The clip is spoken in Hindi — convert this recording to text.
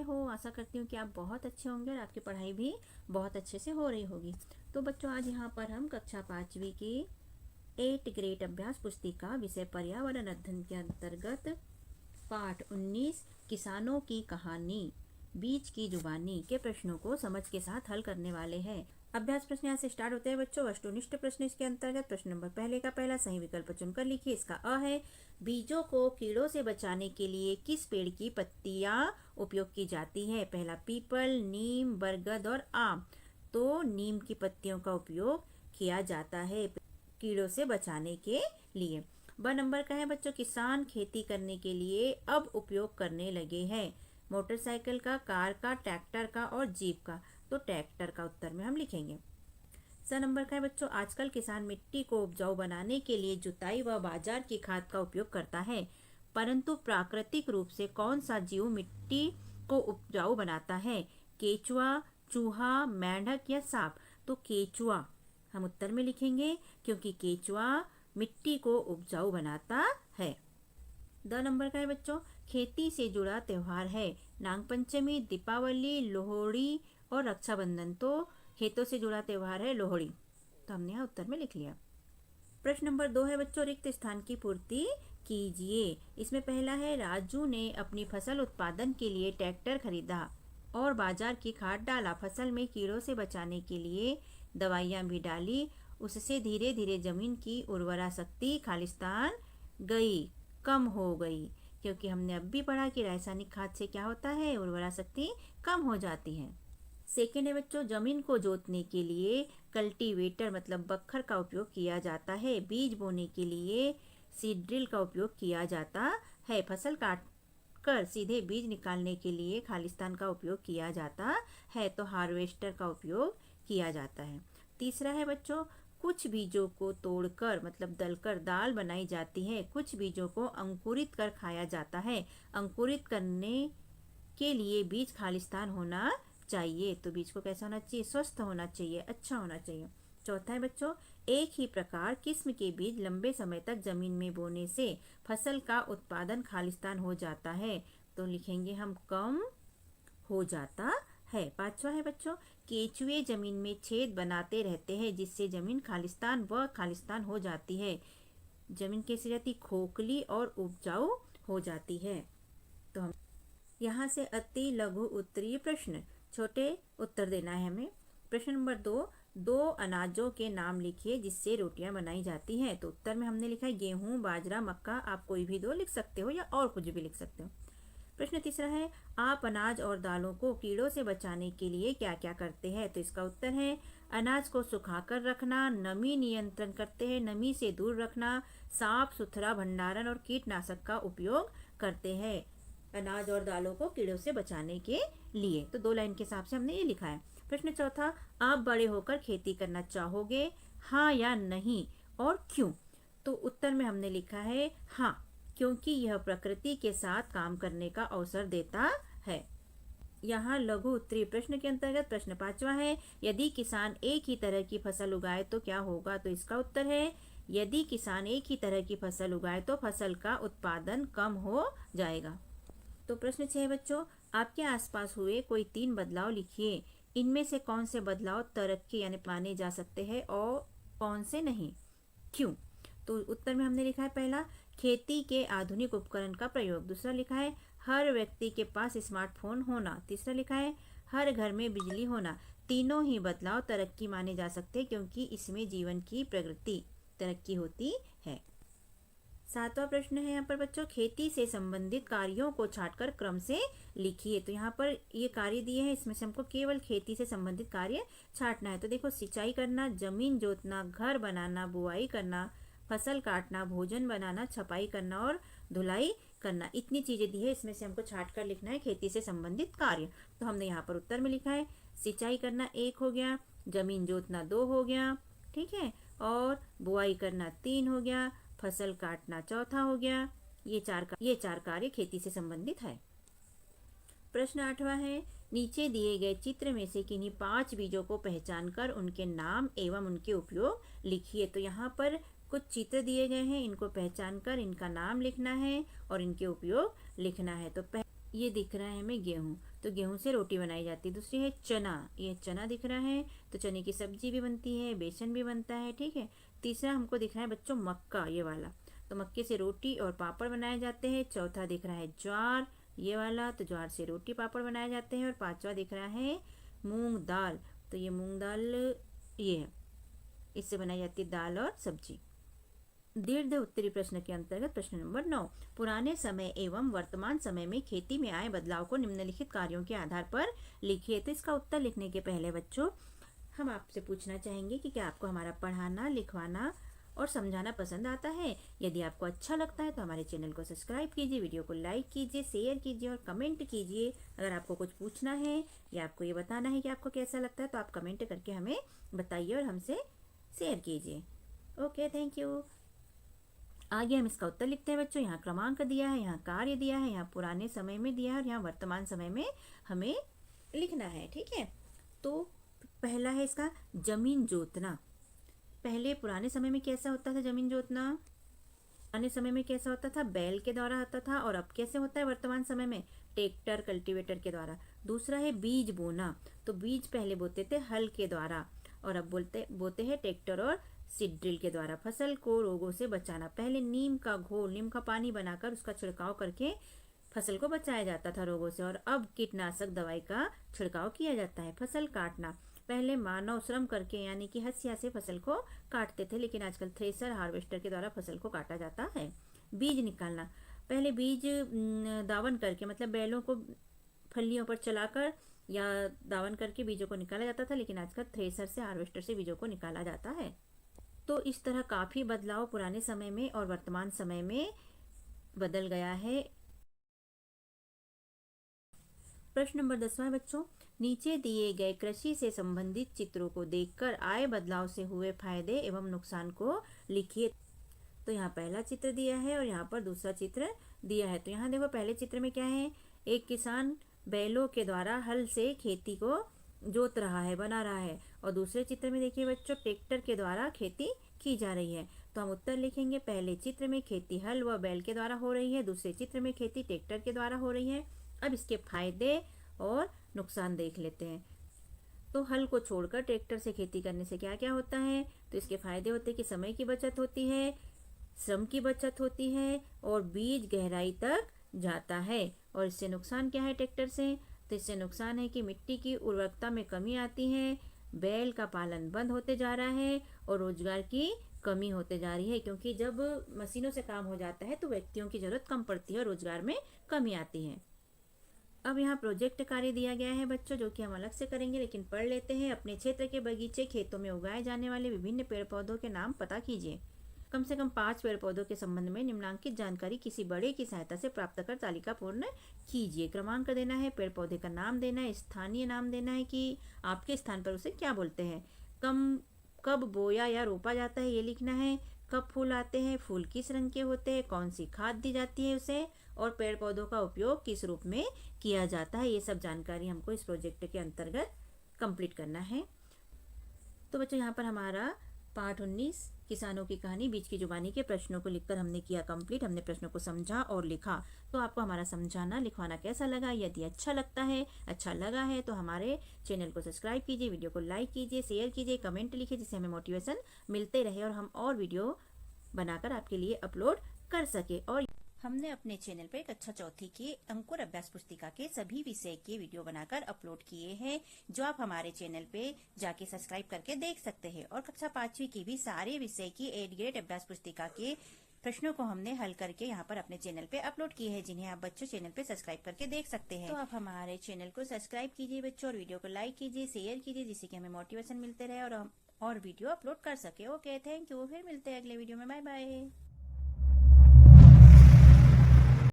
हो। आशा करती हूँ कि आप बहुत अच्छे होंगे और आपकी पढ़ाई भी बहुत अच्छे से हो रही होगी। तो बच्चों, आज यहाँ पर हम कक्षा 5वीं की 8 ग्रेड अभ्यास पुस्तिका विषय पर्यावरण अध्ययन के अंतर्गत पाठ 19 किसानों की कहानी बीज की जुबानी के प्रश्नों को समझ के साथ हल करने वाले हैं। अभ्यास प्रश्न यहाँ से स्टार्ट होते हैं बच्चों। वस्तुनिष्ठ प्रश्न इसके अंतर्गत प्रश्न नंबर पहले का पहला सही विकल्प चुनकर लिखिए। इसका अ है, बीजों को कीड़ों से बचाने के लिए किस पेड़ की पत्तियां उपयोग की जाती है? पहला पीपल, नीम, बरगद और आम। तो नीम की पत्तियों का उपयोग किया जाता है कीड़ों से बचाने के लिए। ब नंबर का है बच्चों, किसान खेती करने के लिए अब उपयोग करने लगे हैं मोटरसाइकिल का, कार का, ट्रैक्टर का और जीप का। तो ट्रैक्टर का उत्तर में हम लिखेंगे। स नंबर का है बच्चों, आजकल किसान मिट्टी को उपजाऊ बनाने के लिए जुताई व बाजार की खाद का उपयोग करता है, परंतु प्राकृतिक रूप से कौन सा जीव मिट्टी को उपजाऊ बनाता है? केचुआ, चूहा, मेंढक या सांप। तो केचुआ हम उत्तर में लिखेंगे, क्योंकि केचुआ मिट्टी को उपजाऊ बनाता है। द नंबर का है बच्चों, खेती से जुड़ा त्योहार है नागपंचमी, दीपावली, लोहड़ी और रक्षाबंधन। तो खेतों से जुड़ा त्योहार है लोहड़ी। तो हमने यहाँ उत्तर में लिख लिया। प्रश्न नंबर 2 है बच्चों, रिक्त स्थान की पूर्ति कीजिए। इसमें पहला है, राजू ने अपनी फसल उत्पादन के लिए ट्रैक्टर खरीदा और बाजार की खाद डाला, फसल में कीड़ों से बचाने के लिए दवाइयाँ भी डाली, उससे धीरे धीरे जमीन की उर्वरा शक्ति खालिस्तान गई, कम हो गई। क्योंकि हमने अब भी पढ़ा कि रासायनिक खाद से क्या होता है, उर्वरा शक्ति कम हो जाती है। सेकेंड है बच्चों, जमीन को जोतने के लिए कल्टीवेटर मतलब बक्खर का उपयोग किया जाता है, बीज बोने के लिए सीड ड्रिल का उपयोग किया जाता है, फसल काट कर सीधे बीज निकालने के लिए खालिस्तान का उपयोग किया जाता है, तो हार्वेस्टर का उपयोग किया जाता है। तीसरा है बच्चों, कुछ बीजों को तोड़कर मतलब दलकर दाल बनाई जाती है, कुछ बीजों को अंकुरित कर खाया जाता है, अंकुरित करने के लिए बीज खालिस्तान होना चाहिए। तो बीज को कैसा होना चाहिए? स्वस्थ होना चाहिए, अच्छा होना चाहिए। चौथा है बच्चों, एक ही प्रकार किस्म के बीज लंबे समय तक जमीन में बोने से फसल का उत्पादन खालिस्तान हो जाता है। तो लिखेंगे हम कम हो जाता है। पांचवा है बच्चों, केचुए जमीन में छेद बनाते रहते हैं, जिससे जमीन खालिस्तान व खालिस्तान हो जाती है। जमीन कैसी रहती? खोखली और उपजाऊ हो जाती है। तो हम यहाँ से अति लघु उत्तरीय प्रश्न, छोटे उत्तर देना है हमें। प्रश्न नंबर 2, दो अनाजों के नाम लिखिए जिससे रोटियां बनाई जाती हैं। तो उत्तर में हमने लिखा है गेहूं, बाजरा, मक्का। आप कोई भी दो लिख सकते हो या और कुछ भी लिख सकते हो। प्रश्न तीसरा है, आप अनाज और दालों को कीड़ों से बचाने के लिए क्या क्या करते हैं? तो इसका उत्तर है, अनाज को सुखाकर रखना, नमी नियंत्रण करते हैं, नमी से दूर रखना, साफ सुथरा भंडारण और कीटनाशक का उपयोग करते हैं अनाज और दालों को कीड़ों से बचाने के लिए। तो 2 लाइन के हिसाब से हमने ये लिखा है। प्रश्न चौथा, आप बड़े होकर खेती करना चाहोगे, हाँ या नहीं और क्यों? तो उत्तर में हमने लिखा है हाँ, क्योंकि यह प्रकृति के साथ काम करने का अवसर देता है। यहाँ लघु उत्तरीय प्रश्न के अंतर्गत प्रश्न 5वां है, यदि किसान एक ही तरह की फसल उगाए तो क्या होगा? तो इसका उत्तर है, यदि किसान एक ही तरह की फसल उगाए तो फसल का उत्पादन कम हो जाएगा। तो प्रश्न 6 बच्चों, आपके आसपास हुए कोई 3 बदलाव लिखिए, इनमें से कौन से बदलाव तरक्की यानी माने जा सकते हैं और कौन से नहीं, क्यों? तो उत्तर में हमने लिखा है पहला, खेती के आधुनिक उपकरण का प्रयोग। दूसरा लिखा है, हर व्यक्ति के पास स्मार्टफोन होना। तीसरा लिखा है, हर घर में बिजली होना। तीनों ही बदलाव तरक्की माने जा सकते हैं, क्योंकि इसमें जीवन की प्रगति तरक्की होती है। 7वां प्रश्न है यहाँ पर बच्चों, खेती से संबंधित कार्यों को छांटकर क्रम से लिखिए। तो यहाँ पर ये कार्य दिए हैं, इसमें से हमको केवल खेती से संबंधित कार्य छांटना है। तो देखो, सिंचाई करना, जमीन जोतना, घर बनाना, बुआई करना, फसल काटना, भोजन बनाना, छपाई करना और धुलाई करना, इतनी चीजें दी है। इसमें से हमको छांट कर लिखना है खेती से संबंधित कार्य। तो हमने यहाँ पर उत्तर में लिखा है, सिंचाई करना 1 हो गया, जमीन जोतना 2 हो गया, ठीक है, और बुआई करना 3 हो गया, फसल काटना 4था हो गया। ये चार कार्य खेती से संबंधित है। प्रश्न 8वां है, नीचे दिए गए चित्र में से किन्हीं 5 बीजों को पहचान कर उनके नाम एवं उनके उपयोग लिखिए। तो यहाँ पर कुछ चित्र दिए गए हैं, इनको पहचान कर इनका नाम लिखना है और इनके उपयोग लिखना है। तो ये दिख रहा है हमें गेहूँ, तो गेहूं से रोटी बनाई जाती है। दूसरी है चना, ये चना दिख रहा है तो चने की सब्जी भी बनती है, बेसन भी बनता है, ठीक है। तीसरा हमको दिख रहा है बच्चों मक्का, ये वाला, तो मक्के से रोटी और पापड़ बनाए जाते हैं। चौथा दिख रहा है ज्वार, ये वाला, तो ज्वार से रोटी पापड़ बनाए जाते हैं। और पांचवा दिख रहा है मूंग दाल, तो ये मूंग दाल ये है, इससे बनाई जाती है दाल और सब्जी। दीर्घ उत्तरी प्रश्न के अंतर्गत प्रश्न नंबर 9, पुराने समय एवं वर्तमान समय में खेती में आए बदलाव को निम्नलिखित कार्यों के आधार पर लिखिए। तो इसका उत्तर लिखने के पहले बच्चों हम आपसे पूछना चाहेंगे कि क्या आपको हमारा पढ़ाना, लिखवाना और समझाना पसंद आता है। यदि आपको अच्छा लगता है तो हमारे चैनल को सब्सक्राइब कीजिए, वीडियो को लाइक कीजिए, शेयर कीजिए और कमेंट कीजिए। अगर आपको कुछ पूछना है या आपको ये बताना है कि आपको कैसा लगता है तो आप कमेंट करके हमें बताइए और हमसे शेयर कीजिए। Okay, thank you. आगे हम इसका उत्तर लिखते हैं बच्चों। यहाँ क्रमांक दिया है, यहाँ कार्य दिया है, यहाँ पुराने समय में दिया है और यहाँ वर्तमान समय में हमें लिखना है, ठीक है। तो पहला है इसका जमीन जोतना। पहले पुराने समय में कैसा होता था जमीन जोतना? पुराने समय में कैसा होता था? बैल के द्वारा होता था। और अब कैसे होता है वर्तमान समय में? ट्रैक्टर, कल्टीवेटर के द्वारा। दूसरा है बीज बोना, तो बीज पहले बोते थे हल के द्वारा और अब बोते हैं ट्रैक्टर और सीड ड्रिल के द्वारा। फसल को रोगों से बचाना, पहले नीम का घोल, नीम का पानी बनाकर उसका छिड़काव करके फसल को बचाया जाता था रोगों से। और अब कीटनाशक दवाई का छिड़काव किया जाता है। फसल काटना, पहले मानव श्रम करके यानी कि हंसिया से फसल को काटते थे, लेकिन आजकल थ्रेसर, हार्वेस्टर के द्वारा फसल को काटा जाता है। बीज निकालना, पहले बीज दावन करके मतलब बैलों को फलियों पर चलाकर या दावन करके बीजों को निकाला जाता था, लेकिन आजकल थ्रेसर से, हार्वेस्टर से बीजों को निकाला जाता है। तो इस तरह काफी बदलाव पुराने समय में और वर्तमान समय में बदल गया है। प्रश्न नंबर 10वां बच्चों, नीचे दिए गए कृषि से संबंधित चित्रों को देखकर आय बदलाव से हुए फायदे एवं नुकसान को लिखिए। तो यहाँ पहला चित्र दिया है और यहाँ पर दूसरा चित्र दिया है। तो यहाँ देखो पहले चित्र में क्या है, एक किसान बैलों के द्वारा हल से खेती को जोत रहा है, बना रहा है। और दूसरे चित्र में देखिए बच्चों ट्रैक्टर के द्वारा खेती की जा रही है। तो हम उत्तर लिखेंगे, पहले चित्र में खेती हल व बैल के द्वारा हो रही है, दूसरे चित्र में खेती ट्रैक्टर के द्वारा हो रही है। अब इसके फायदे और नुकसान देख लेते हैं। तो हल को छोड़कर ट्रैक्टर से खेती करने से क्या क्या होता है? तो इसके फायदे होते हैं कि समय की बचत होती है, श्रम की बचत होती है और बीज गहराई तक जाता है। और इससे नुकसान क्या है ट्रैक्टर से? तो इससे नुकसान है कि मिट्टी की उर्वरकता में कमी आती है, बैल का पालन बंद होते जा रहा है और रोजगार की कमी होते जा रही है, क्योंकि जब मशीनों से काम हो जाता है तो व्यक्तियों की जरूरत कम पड़ती है और रोजगार में कमी आती है। अब यहाँ प्रोजेक्ट कार्य दिया गया है बच्चों, जो कि हम अलग से करेंगे, लेकिन पढ़ लेते हैं। अपने क्षेत्र के बगीचे, खेतों में उगाए जाने वाले विभिन्न पेड़ पौधों के नाम पता कीजिए। कम से कम 5 पेड़ पौधों के संबंध में निम्नलिखित जानकारी किसी बड़े की सहायता से प्राप्त कर तालिका पूर्ण कीजिए। क्रमांक देना है, पेड़ पौधे का नाम देना है, स्थानीय नाम देना है कि आपके स्थान पर उसे क्या बोलते हैं, कब बोया या रोपा जाता है ये लिखना है, कब फूल आते हैं, फूल किस रंग के होते हैं, कौन सी खाद दी जाती है उसे, और पेड़ पौधों का उपयोग किस रूप में किया जाता है। ये सब जानकारी हमको इस प्रोजेक्ट के अंतर्गत कंप्लीट करना है। तो बच्चों यहाँ पर हमारा पाठ 19 किसानों की कहानी बीज की जुबानी के प्रश्नों को लिखकर हमने किया कंप्लीट। हमने प्रश्नों को समझा और लिखा। तो आपको हमारा समझाना, लिखवाना कैसा लगा? यदि अच्छा लगता है, अच्छा लगा है तो हमारे चैनल को सब्सक्राइब कीजिए, वीडियो को लाइक कीजिए, शेयर कीजिए, कमेंट लिखिए, जिससे हमें मोटिवेशन मिलते रहे और हम और वीडियो बनाकर आपके लिए अपलोड कर सके। और हमने अपने चैनल पर कक्षा चौथी के अंकुर अभ्यास पुस्तिका के सभी विषय के वीडियो बनाकर अपलोड किए हैं, जो आप हमारे चैनल पे जाके सब्सक्राइब करके देख सकते हैं। और कक्षा 5वीं की भी सारे विषय की 8 ग्रेड अभ्यास पुस्तिका के प्रश्नों को हमने हल करके यहाँ पर अपने चैनल पे अपलोड किए हैं, जिन्हें आप बच्चों चैनल पे सब्सक्राइब करके देख सकते हैं। तो आप हमारे चैनल को सब्सक्राइब कीजिए बच्चों, और वीडियो को लाइक कीजिए, शेयर कीजिए, जिससे कि हमें मोटिवेशन मिलते रहे और हम और वीडियो अपलोड कर सके। Okay, thank you. फिर मिलते हैं अगले वीडियो में। Bye bye.